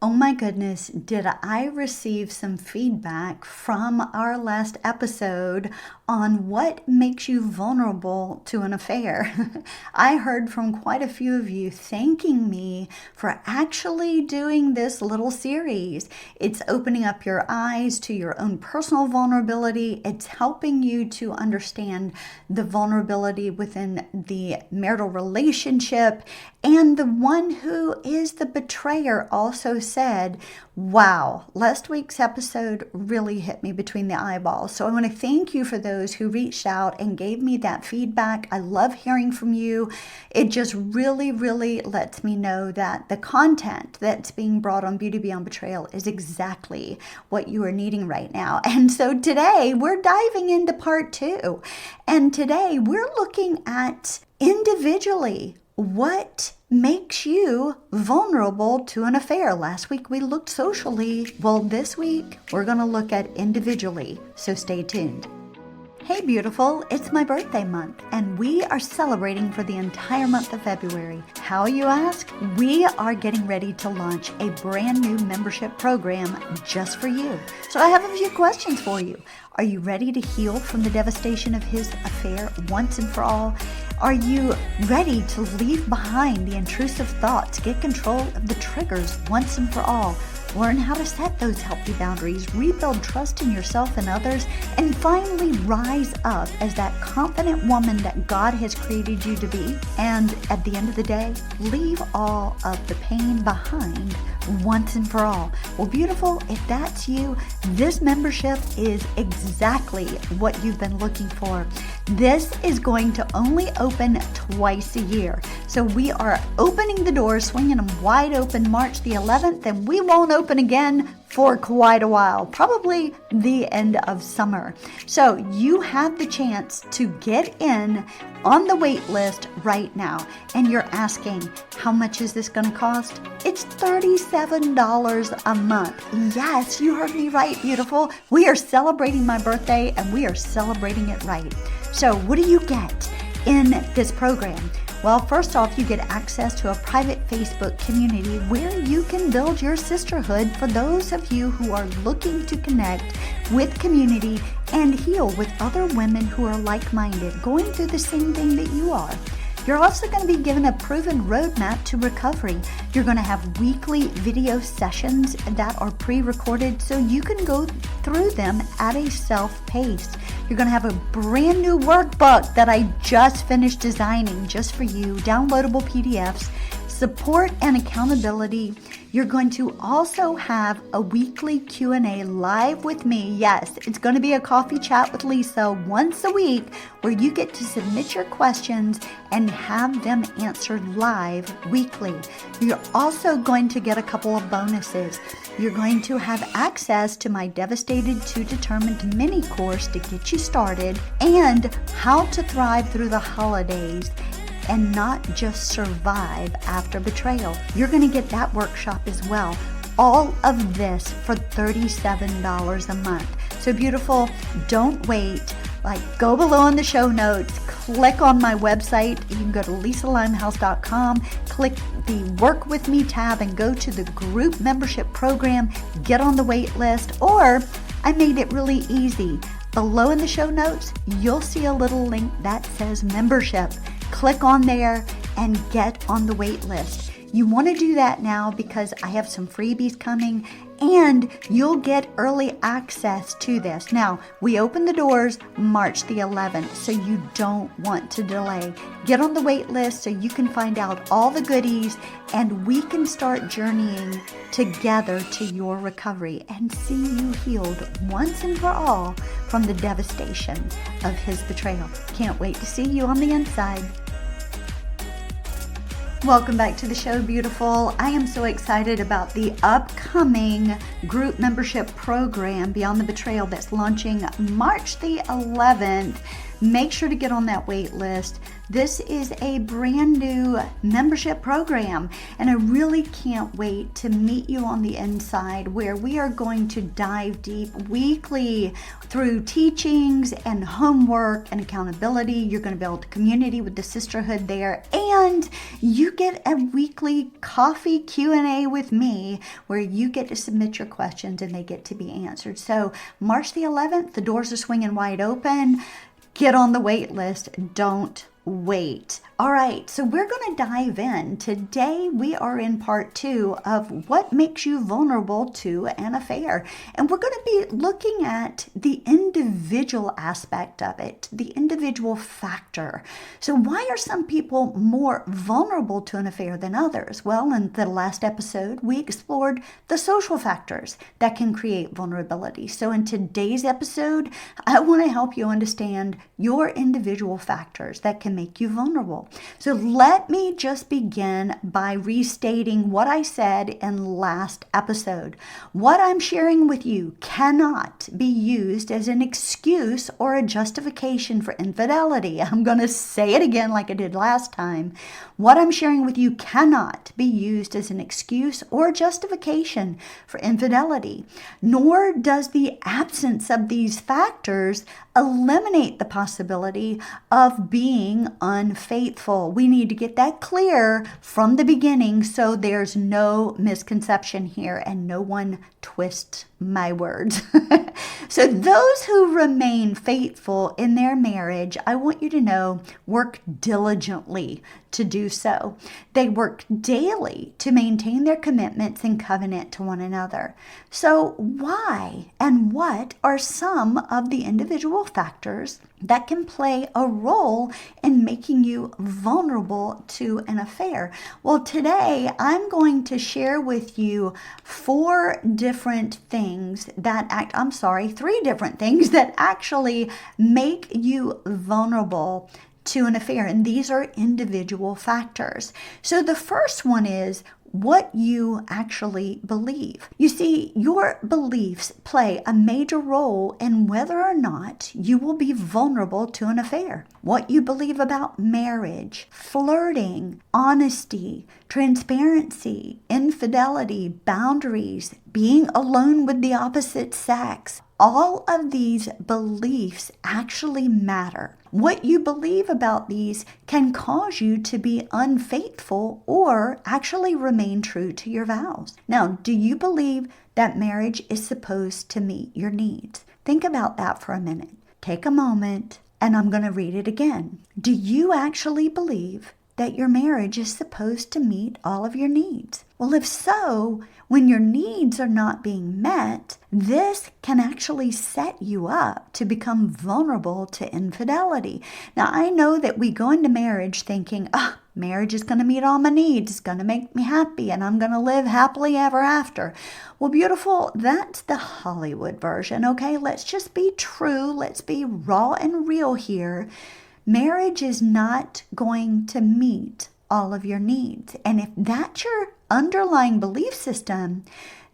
Oh my goodness, did I receive some feedback from our last episode on what makes you vulnerable to an affair? I heard from quite a few of you thanking me for actually doing this little series. It's opening up your eyes to your own personal vulnerability. It's helping you to understand the vulnerability within the marital relationship. And the one who is the betrayer also said, wow, last week's episode really hit me between the eyeballs. So I want to thank you for those who reached out and gave me that feedback. I love hearing from you. It just really, really lets me know that the content that's being brought on Beauty Beyond Betrayal is exactly what you are needing right now. And so today we're diving into part 2. And today we're looking at individually what makes you vulnerable to an affair. Last week we looked socially. Well, this week we're going to look at individually. So stay tuned. Hey beautiful, it's my birthday month and we are celebrating for the entire month of February. How, you ask? We are getting ready to launch a brand new membership program just for you. So I have a few questions for you. Are you ready to heal from the devastation of his affair once and for all? Are you ready to leave behind the intrusive thoughts, get control of the triggers once and for all? Learn how to set those healthy boundaries, rebuild trust in yourself and others, and finally rise up as that confident woman that God has created you to be. And at the end of the day, leave all of the pain behind once and for all. Well, beautiful, if that's you, this membership is exactly what you've been looking for. This is going to only open twice a year. So we are opening the doors, swinging them wide open March the 11th, and we won't open again for quite a while, probably the end of summer. So you have the chance to get in on the wait list right now. And you're asking, how much is this going to cost? It's $37 a month. Yes, you heard me right, beautiful. We are celebrating my birthday and we are celebrating it right. So what do you get in this program? Well, first off, you get access to a private Facebook community where you can build your sisterhood for those of you who are looking to connect with community and heal with other women who are like-minded, going through the same thing that you are. You're also going to be given a proven roadmap to recovery. You're going to have weekly video sessions that are pre-recorded so you can go through them at a self-pace. You're going to have a brand new workbook that I just finished designing just for you, downloadable PDFs, support and accountability. You're going to also have a weekly Q&A live with me. Yes, it's going to be a coffee chat with Lisa once a week where you get to submit your questions and have them answered live weekly. You're also going to get a couple of bonuses. You're going to have access to my Devastated to Determined mini course to get you started and how to thrive through the holidays and not just survive after betrayal. You're going to get that workshop as well. All of this for $37 a month. So beautiful, don't wait. Go below in the show notes, click on my website. You can go to lisalimehouse.com, click the Work With Me tab and go to the group membership program, get on the wait list, or I made it really easy. Below in the show notes, you'll see a little link that says membership. Click on there and get on the wait list. You want to do that now because I have some freebies coming and you'll get early access to this. Now, we open the doors March the 11th, so you don't want to delay. Get on the wait list so you can find out all the goodies and we can start journeying together to your recovery and see you healed once and for all from the devastation of his betrayal. Can't wait to see you on the inside. Welcome back to the show, beautiful. I am so excited about the upcoming group membership program Beyond the Betrayal that's launching March the 11th. Make sure to get on that wait list. This is a brand new membership program, and I really can't wait to meet you on the inside, where we are going to dive deep weekly through teachings and homework and accountability. You're going to build a community with the sisterhood there, and you get a weekly coffee Q&A with me where you get to submit your questions and they get to be answered. So March the 11th, the doors are swinging wide open. Get on the wait list. Don't wait. All right, so we're going to dive in. Today we are in part 2 of what makes you vulnerable to an affair. And we're going to be looking at the individual aspect of it, the individual factor. So why are some people more vulnerable to an affair than others? Well, in the last episode, we explored the social factors that can create vulnerability. So in today's episode, I want to help you understand your individual factors that can make you vulnerable. So let me just begin by restating what I said in last episode. What I'm sharing with you cannot be used as an excuse or a justification for infidelity. I'm going to say it again like I did last time. What I'm sharing with you cannot be used as an excuse or justification for infidelity, nor does the absence of these factors eliminate the possibility of being unfaithful. We need to get that clear from the beginning so there's no misconception here and no one twists my words. So those who remain faithful in their marriage, I want you to know, work diligently to do so. They work daily to maintain their commitments and covenant to one another. So why and what are some of the individual factors that can play a role in making you vulnerable to an affair? Well, today I'm going to share with you three different things that actually make you vulnerable to an affair. And these are individual factors. So the first one is what you actually believe. You see, your beliefs play a major role in whether or not you will be vulnerable to an affair. What you believe about marriage, flirting, honesty, transparency, infidelity, boundaries, being alone with the opposite sex. All of these beliefs actually matter. What you believe about these can cause you to be unfaithful or actually remain true to your vows. Now, do you believe that marriage is supposed to meet your needs? Think about that for a minute. Take a moment, and I'm going to read it again. Do you actually believe that your marriage is supposed to meet all of your needs? Well, if so, when your needs are not being met, this can actually set you up to become vulnerable to infidelity. Now, I know that we go into marriage thinking, marriage is going to meet all my needs, it's going to make me happy, and I'm going to live happily ever after. Well, beautiful, that's the Hollywood version, okay? Let's just be true. Let's be raw and real here. Marriage is not going to meet all of your needs. And if that's your underlying belief system,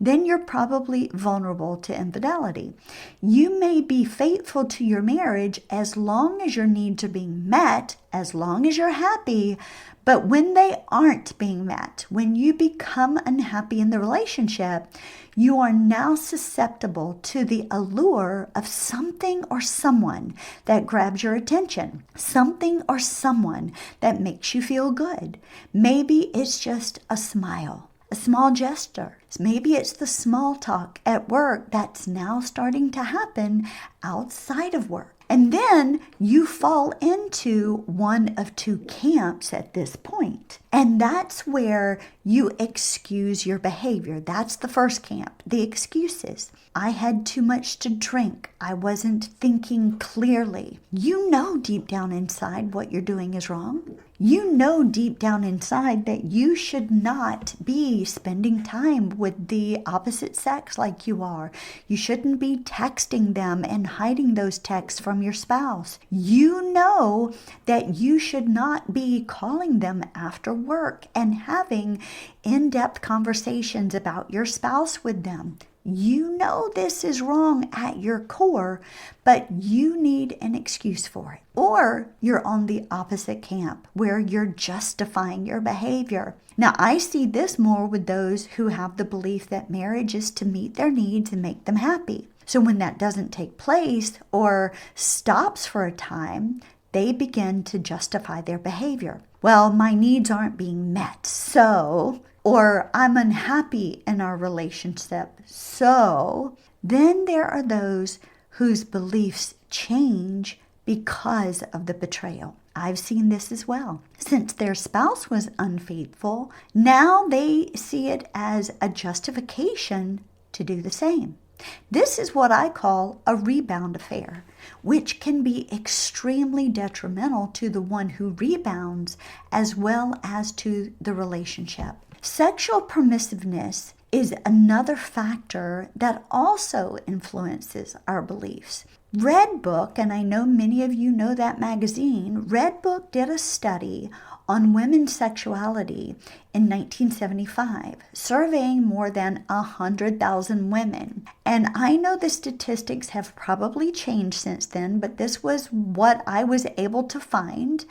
then you're probably vulnerable to infidelity. You may be faithful to your marriage as long as your needs are being met, as long as you're happy, but when they aren't being met, when you become unhappy in the relationship, you are now susceptible to the allure of something or someone that grabs your attention, something or someone that makes you feel good. Maybe it's just a smile, a small gesture. Maybe it's the small talk at work that's now starting to happen outside of work. And then you fall into one of two camps at this point. And that's where you excuse your behavior. That's the first camp, the excuses. I had too much to drink. I wasn't thinking clearly. You know deep down inside what you're doing is wrong. You know deep down inside that you should not be spending time with the opposite sex like you are. You shouldn't be texting them and hiding those texts from your spouse. You know that you should not be calling them after work and having in-depth conversations about your spouse with them. You know this is wrong at your core, but you need an excuse for it. Or you're on the opposite camp where you're justifying your behavior. Now, I see this more with those who have the belief that marriage is to meet their needs and make them happy. So when that doesn't take place or stops for a time, they begin to justify their behavior. Well, my needs aren't being met, so, or I'm unhappy in our relationship, so. Then there are those whose beliefs change because of the betrayal. I've seen this as well. Since their spouse was unfaithful, now they see it as a justification to do the same. This is what I call a rebound affair, which can be extremely detrimental to the one who rebounds as well as to the relationship. Sexual permissiveness is another factor that also influences our beliefs. Red Book, and I know many of you know that magazine, Red Book did a study on women's sexuality in 1975, surveying more than 100,000 women. And I know the statistics have probably changed since then, but this was what I was able to find.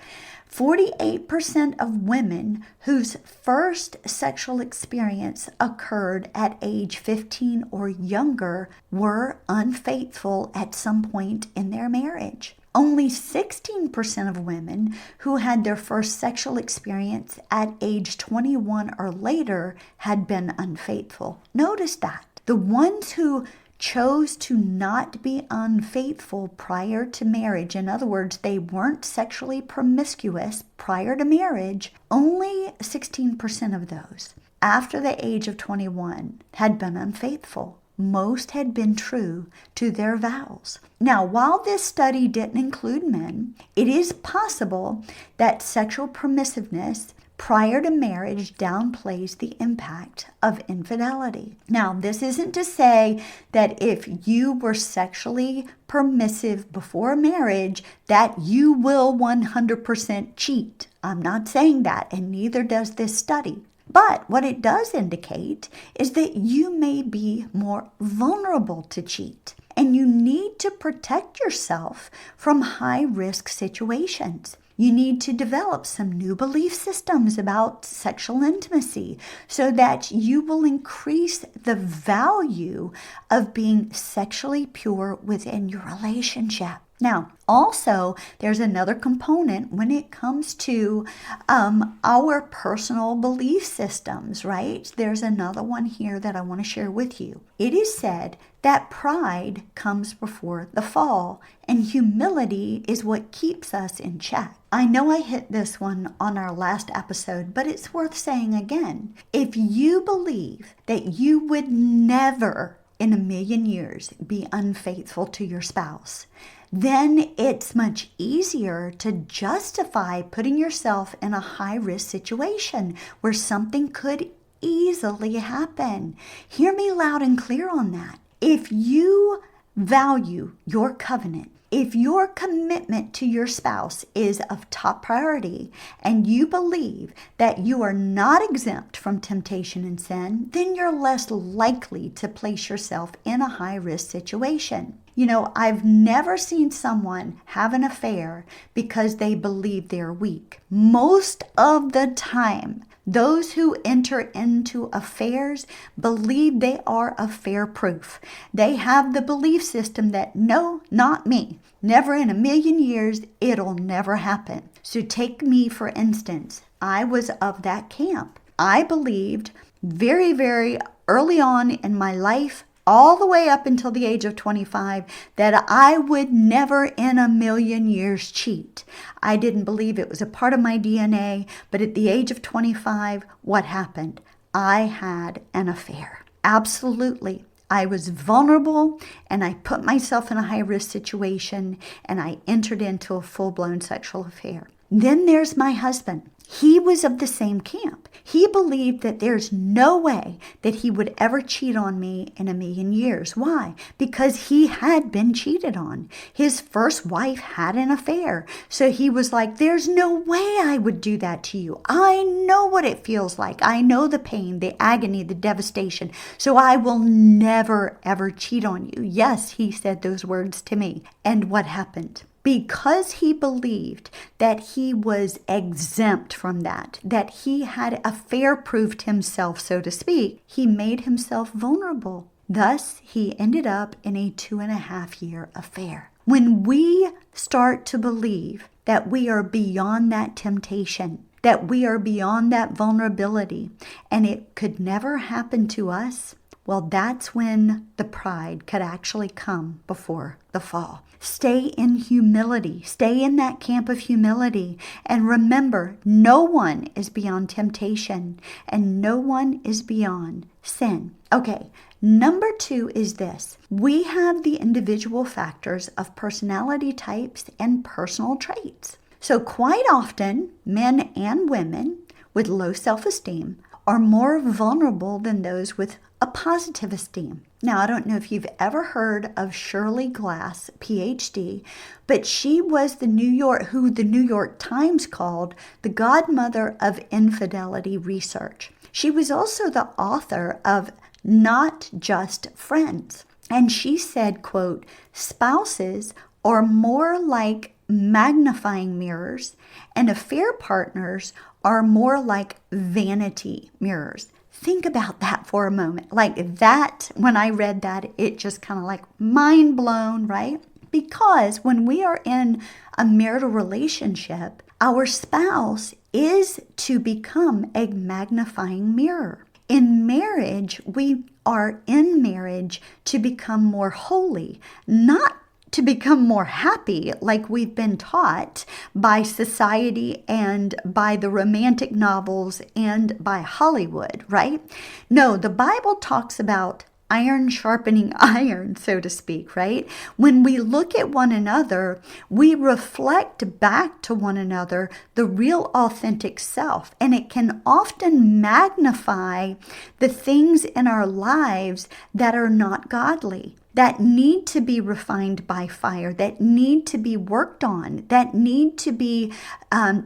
48% of women whose first sexual experience occurred at age 15 or younger were unfaithful at some point in their marriage. Only 16% of women who had their first sexual experience at age 21 or later had been unfaithful. Notice that. The ones who chose to not be unfaithful prior to marriage, in other words, they weren't sexually promiscuous prior to marriage, only 16% of those after the age of 21 had been unfaithful. Most had been true to their vows. Now, while this study didn't include men, it is possible that sexual permissiveness prior to marriage downplays the impact of infidelity. Now, this isn't to say that if you were sexually permissive before marriage, that you will 100% cheat. I'm not saying that, and neither does this study. But what it does indicate is that you may be more vulnerable to cheat, and you need to protect yourself from high-risk situations. You need to develop some new belief systems about sexual intimacy so that you will increase the value of being sexually pure within your relationship. Now, also, there's another component when it comes to our personal belief systems, right? There's another one here that I want to share with you. It is said that pride comes before the fall, and humility is what keeps us in check. I know I hit this one on our last episode, but it's worth saying again. If you believe that you would never in a million years be unfaithful to your spouse, then it's much easier to justify putting yourself in a high-risk situation where something could easily happen. Hear me loud and clear on that. If you value your covenant, if your commitment to your spouse is of top priority and you believe that you are not exempt from temptation and sin, then you're less likely to place yourself in a high-risk situation. You know, I've never seen someone have an affair because they believe they're weak. Most of the time, those who enter into affairs believe they are affair-proof. They have the belief system that, no, not me. Never in a million years, it'll never happen. So take me, for instance. I was of that camp. I believed very, very early on in my life, all the way up until the age of 25, that I would never in a million years cheat. I didn't believe it was a part of my DNA, but at the age of 25, what happened? I had an affair. Absolutely. I was vulnerable and I put myself in a high-risk situation and I entered into a full-blown sexual affair. Then there's my husband. He was of the same camp. He believed that there's no way that he would ever cheat on me in a million years. Why? Because he had been cheated on. His first wife had an affair. So he was like, there's no way I would do that to you. I know what it feels like. I know the pain, the agony, the devastation. So I will never, ever cheat on you. Yes, he said those words to me. And what happened? Because he believed that he was exempt from that he had affair-proofed himself, so to speak, he made himself vulnerable. Thus, he ended up in a 2.5-year affair. When we start to believe that we are beyond that temptation, that we are beyond that vulnerability, and it could never happen to us, well, that's when the pride could actually come before the fall. Stay in humility. Stay in that camp of humility. And remember, no one is beyond temptation and no one is beyond sin. Okay, number 2 is this. We have the individual factors of personality types and personal traits. So quite often, men and women with low self-esteem are more vulnerable than those with a positive esteem. Now, I don't know if you've ever heard of Shirley Glass, PhD, but she was who the New York Times called the godmother of infidelity research. She was also the author of Not Just Friends. And she said, quote, spouses are more like magnifying mirrors and affair partners are more like vanity mirrors. Think about that for a moment. Like that, when I read that, it just kind of like mind blown, right? Because when we are in a marital relationship, our spouse is to become a magnifying mirror. In marriage, we are in marriage to become more holy, not to become more happy like we've been taught by society and by the romantic novels and by Hollywood, right? No, the Bible talks about iron sharpening iron, so to speak, right? When we look at one another, we reflect back to one another the real authentic self, and it can often magnify the things in our lives that are not godly, that need to be refined by fire, that need to be worked on, that need to be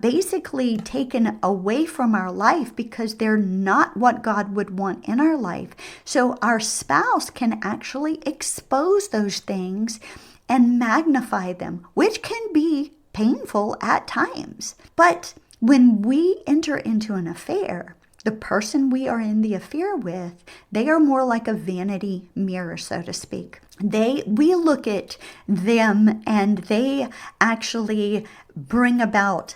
basically taken away from our life because they're not what God would want in our life. So our spouse can actually expose those things and magnify them, which can be painful at times. But when we enter into an affair, the person we are in the affair with, they are more like a vanity mirror, so to speak. We look at them and they actually bring about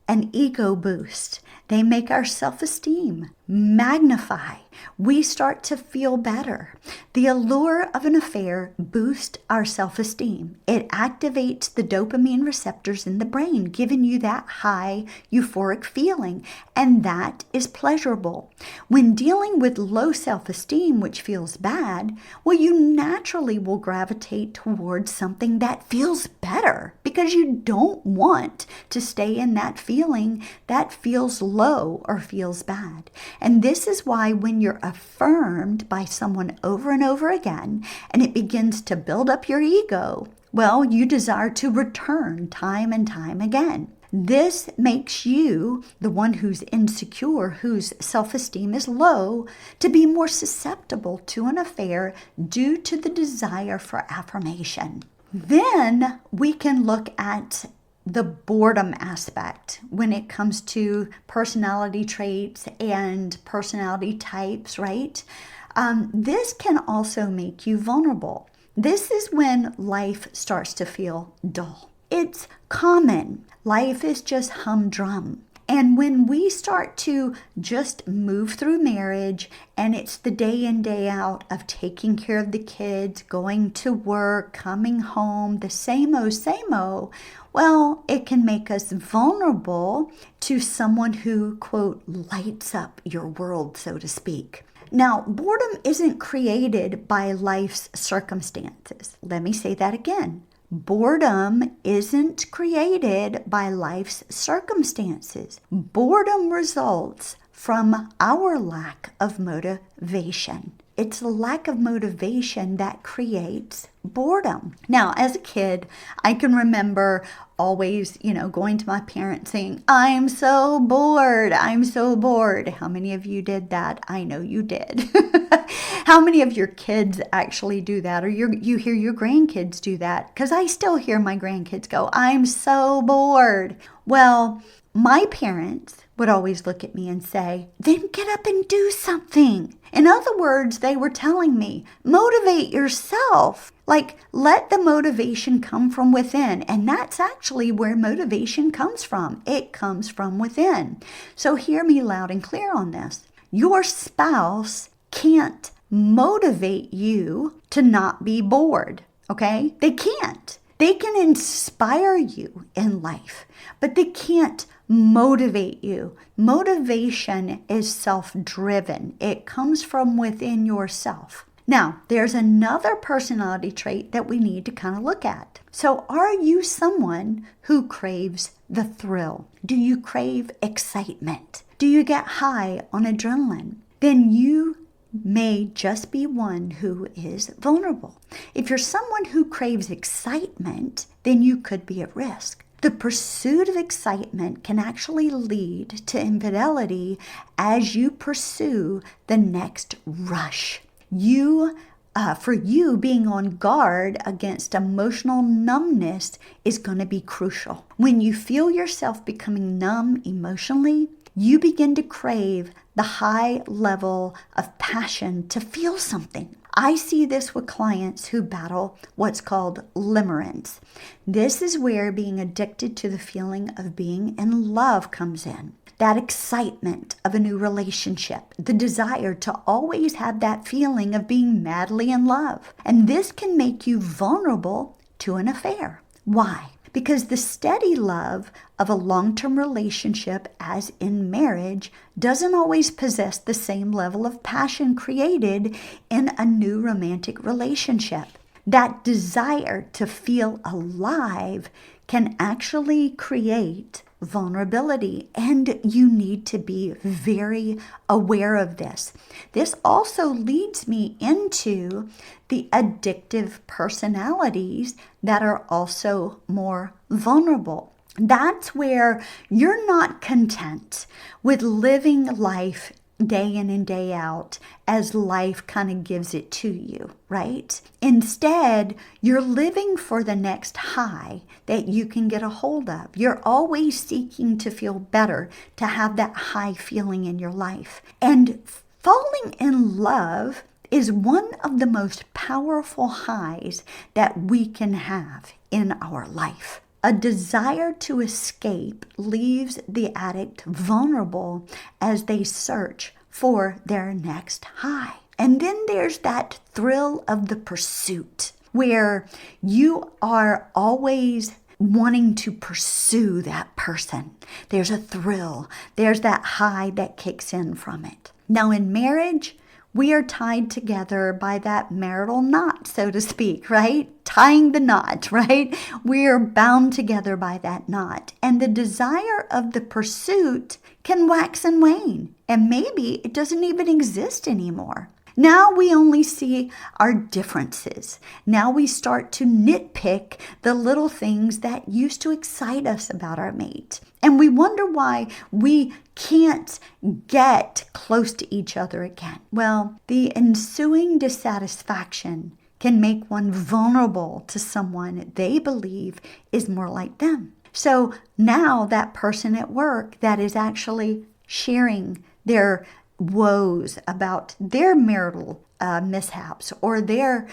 an ego boost. They make our self-esteem magnify. We start to feel better. The allure of an affair boosts our self-esteem. It activates the dopamine receptors in the brain, giving you that high euphoric feeling, and that is pleasurable. When dealing with low self-esteem, which feels bad, well, you naturally will gravitate towards something that feels better because you don't want to stay in that feeling that feels low or feels bad. And this is why when you're affirmed by someone over and over again, and it begins to build up your ego, well, you desire to return time and time again. This makes you, the one who's insecure, whose self-esteem is low, to be more susceptible to an affair due to the desire for affirmation. Then we can look at the boredom aspect when it comes to personality traits and personality types, right? This can also make you vulnerable. This is when life starts to feel dull. It's common. Life is just humdrum. And when we start to just move through marriage and it's the day in, day out of taking care of the kids, going to work, coming home, the same-o, well, it can make us vulnerable to someone who, quote, lights up your world, so to speak. Now, boredom isn't created by life's circumstances. Let me say that again. Boredom isn't created by life's circumstances. Boredom results from our lack of motivation. It's the lack of motivation that creates boredom. Now, as a kid, I can remember always, going to my parents saying, I'm so bored. I'm so bored. How many of you did that? I know you did. How many of your kids actually do that? Or you hear your grandkids do that? Because I still hear my grandkids go, I'm so bored. Well, my parents would always look at me and say, then get up and do something. In other words, they were telling me, motivate yourself. Like, let the motivation come from within. And that's actually where motivation comes from. It comes from within. So hear me loud and clear on this. Your spouse can't motivate you to not be bored, okay? They can't. They can inspire you in life, but they can't motivate you. Motivation is self-driven. It comes from within yourself. Now, there's another personality trait that we need to kind of look at. So are you someone who craves the thrill? Do you crave excitement? Do you get high on adrenaline? Then you may just be one who is vulnerable. If you're someone who craves excitement, then you could be at risk. The pursuit of excitement can actually lead to infidelity as you pursue the next rush. For you, being on guard against emotional numbness is going to be crucial. When you feel yourself becoming numb emotionally, you begin to crave the high level of passion to feel something. I see this with clients who battle what's called limerence. This is where being addicted to the feeling of being in love comes in. That excitement of a new relationship, the desire to always have that feeling of being madly in love. And this can make you vulnerable to an affair. Why? Because the steady love of a long-term relationship, as in marriage, doesn't always possess the same level of passion created in a new romantic relationship. That desire to feel alive can actually create vulnerability, and you need to be very aware of this. This also leads me into the addictive personalities that are also more vulnerable. That's where you're not content with living life day in and day out as life kind of gives it to you, right? Instead, you're living for the next high that you can get a hold of. You're always seeking to feel better, to have that high feeling in your life. And falling in love is one of the most powerful highs that we can have in our life. A desire to escape leaves the addict vulnerable as they search for their next high. And then there's that thrill of the pursuit, where you are always wanting to pursue that person. There's a thrill. There's that high that kicks in from it. Now, in marriage, we are tied together by that marital knot, so to speak, right? Tying the knot, right? We are bound together by that knot. And the desire of the pursuit can wax and wane. And maybe it doesn't even exist anymore. Now we only see our differences. Now we start to nitpick the little things that used to excite us about our mate. And we wonder why we can't get close to each other again. Well, the ensuing dissatisfaction can make one vulnerable to someone they believe is more like them. So now that person at work that is actually sharing their woes about their marital mishaps or their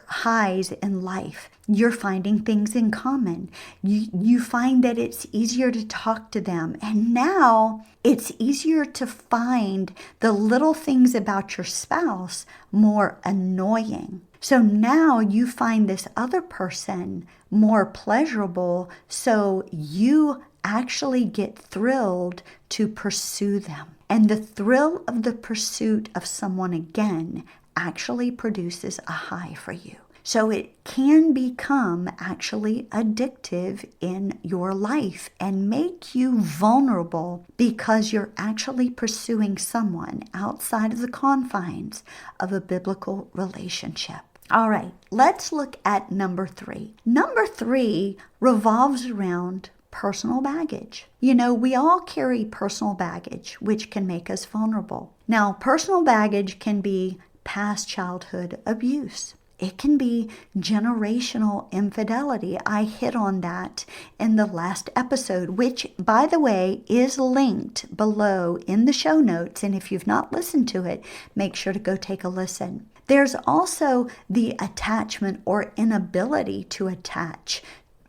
highs in life, you're finding things in common. You find that it's easier to talk to them. And now it's easier to find the little things about your spouse more annoying. So now you find this other person more pleasurable, so you actually get thrilled to pursue them. And the thrill of the pursuit of someone again actually produces a high for you. So it can become actually addictive in your life and make you vulnerable because you're actually pursuing someone outside of the confines of a biblical relationship. All right, let's look at number 3. Number 3 revolves around personal baggage. You know, we all carry personal baggage, which can make us vulnerable. Now, personal baggage can be past childhood abuse. It can be generational infidelity. I hit on that in the last episode, which, by the way, is linked below in the show notes. And if you've not listened to it, make sure to go take a listen. There's also the attachment or inability to attach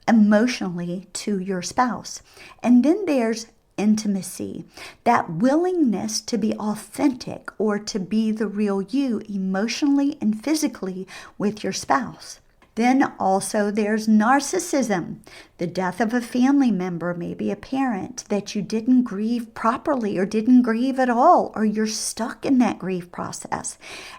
emotionally to your spouse. And then there's intimacy, that willingness to be authentic or to be the real you emotionally and physically with your spouse. Then also there's narcissism, the death of a family member, maybe a parent that you didn't grieve properly or didn't grieve at all, or you're stuck in that grief process.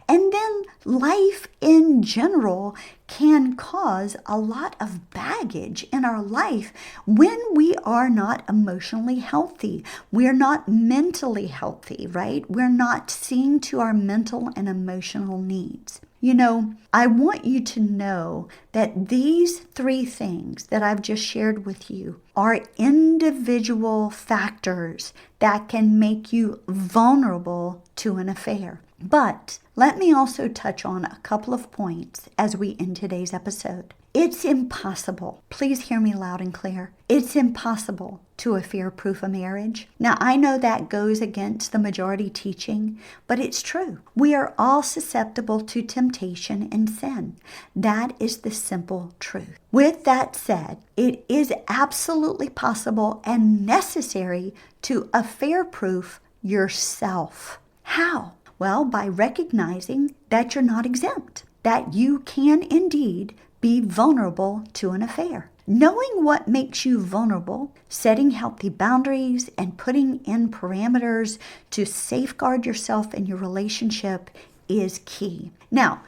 And then life in general can cause a lot of baggage in our life when we are not emotionally healthy. We're not mentally healthy, right? We're not seeing to our mental and emotional needs. You know, I want you to know that these 3 things that I've just shared with you are individual factors that can make you vulnerable to an affair. But let me also touch on a couple of points as we end today's episode. It's impossible, please hear me loud and clear, it's impossible to affair-proof a marriage. Now, I know that goes against the majority teaching, but it's true. We are all susceptible to temptation and sin. That is the simple truth. With that said, it is absolutely possible and necessary to affair-proof yourself. How? Well, by recognizing that you're not exempt, that you can indeed be vulnerable to an affair. Knowing what makes you vulnerable, setting healthy boundaries, and putting in parameters to safeguard yourself and your relationship is key. Now,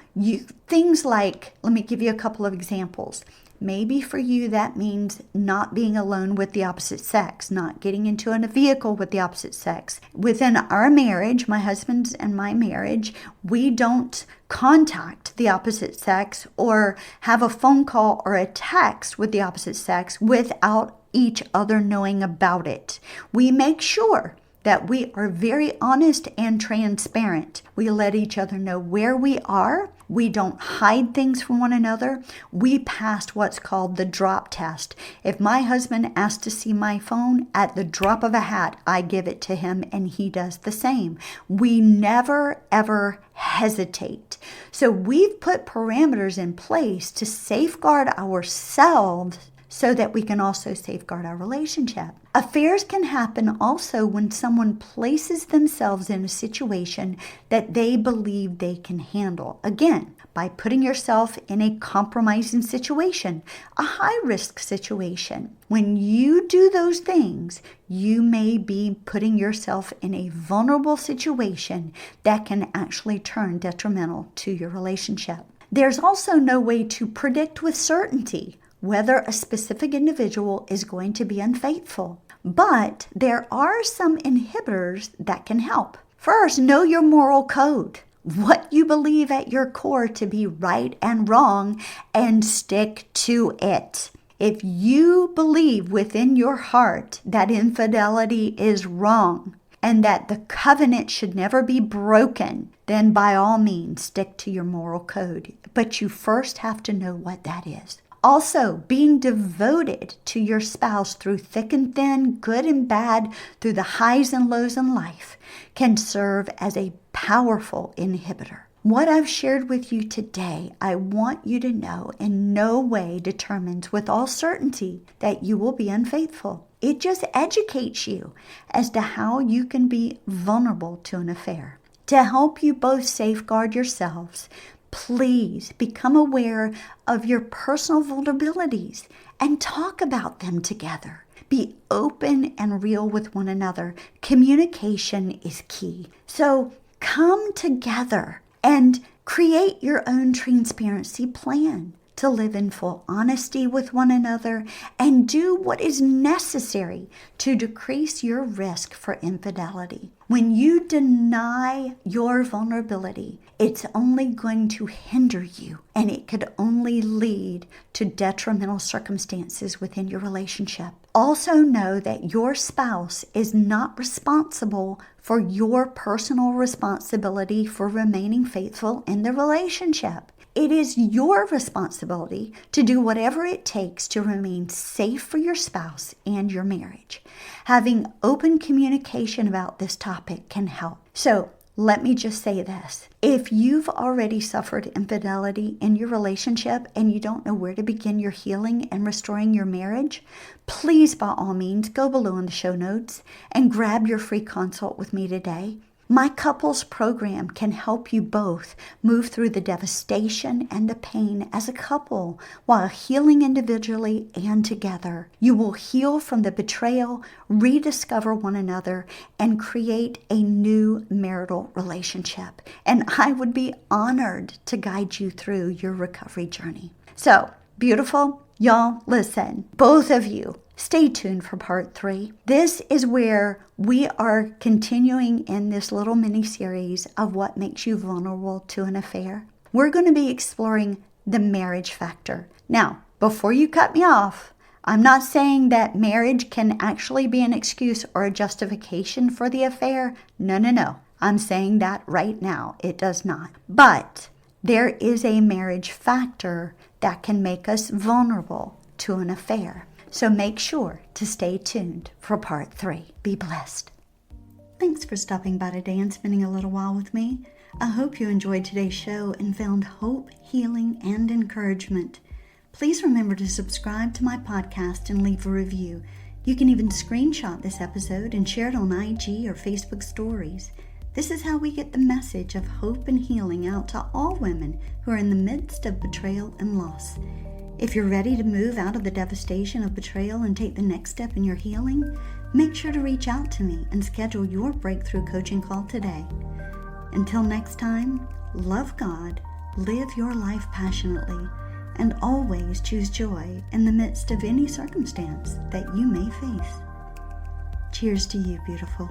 things like, let me give you a couple of examples. Maybe for you that means not being alone with the opposite sex, not getting into a vehicle with the opposite sex. Within our marriage, my husband's and my marriage, we don't contact the opposite sex or have a phone call or a text with the opposite sex without each other knowing about it. We make sure that we are very honest and transparent. We let each other know where we are. We don't hide things from one another. We passed what's called the drop test. If my husband asks to see my phone, at the drop of a hat, I give it to him and he does the same. We never, ever hesitate. So we've put parameters in place to safeguard ourselves so that we can also safeguard our relationship. Affairs can happen also when someone places themselves in a situation that they believe they can handle. Again, by putting yourself in a compromising situation, a high-risk situation. When you do those things, you may be putting yourself in a vulnerable situation that can actually turn detrimental to your relationship. There's also no way to predict with certainty whether a specific individual is going to be unfaithful. But there are some inhibitors that can help. First, know your moral code, what you believe at your core to be right and wrong, and stick to it. If you believe within your heart that infidelity is wrong and that the covenant should never be broken, then by all means stick to your moral code. But you first have to know what that is. Also, being devoted to your spouse through thick and thin, good and bad, through the highs and lows in life, can serve as a powerful inhibitor. What I've shared with you today, I want you to know in no way determines with all certainty that you will be unfaithful. It just educates you as to how you can be vulnerable to an affair. To help you both safeguard yourselves, please become aware of your personal vulnerabilities and talk about them together. Be open and real with one another. Communication is key. So come together and Create your own transparency plan to live in full honesty with one another and do what is necessary to decrease your risk for infidelity. When you deny your vulnerability, it's only going to hinder you, and it could only lead to detrimental circumstances within your relationship. Also know that your spouse is not responsible for your personal responsibility for remaining faithful in the relationship. It is your responsibility to do whatever it takes to remain safe for your spouse and your marriage. Having open communication about this topic can help. So let me just say this. If you've already suffered infidelity in your relationship and you don't know where to begin your healing and restoring your marriage, please by all means go below in the show notes and grab your free consult with me today. My couples program can help you both move through the devastation and the pain as a couple while healing individually and together. You will heal from the betrayal, rediscover one another, and create a new marital relationship. And I would be honored to guide you through your recovery journey. So, beautiful, y'all, listen, both of you. Stay tuned for part 3. This is where we are continuing in this little mini-series of what makes you vulnerable to an affair. We're going to be exploring the marriage factor. Now, before you cut me off, I'm not saying that marriage can actually be an excuse or a justification for the affair. No. I'm saying that right now. It does not. But there is a marriage factor that can make us vulnerable to an affair. So make sure to stay tuned for part 3. Be blessed. Thanks for stopping by today and spending a little while with me. I hope you enjoyed today's show and found hope, healing, and encouragement. Please remember to subscribe to my podcast and leave a review. You can even screenshot this episode and share it on IG or Facebook stories. This is how we get the message of hope and healing out to all women who are in the midst of betrayal and loss. If you're ready to move out of the devastation of betrayal and take the next step in your healing, make sure to reach out to me and schedule your breakthrough coaching call today. Until next time, love God, live your life passionately, and always choose joy in the midst of any circumstance that you may face. Cheers to you, beautiful.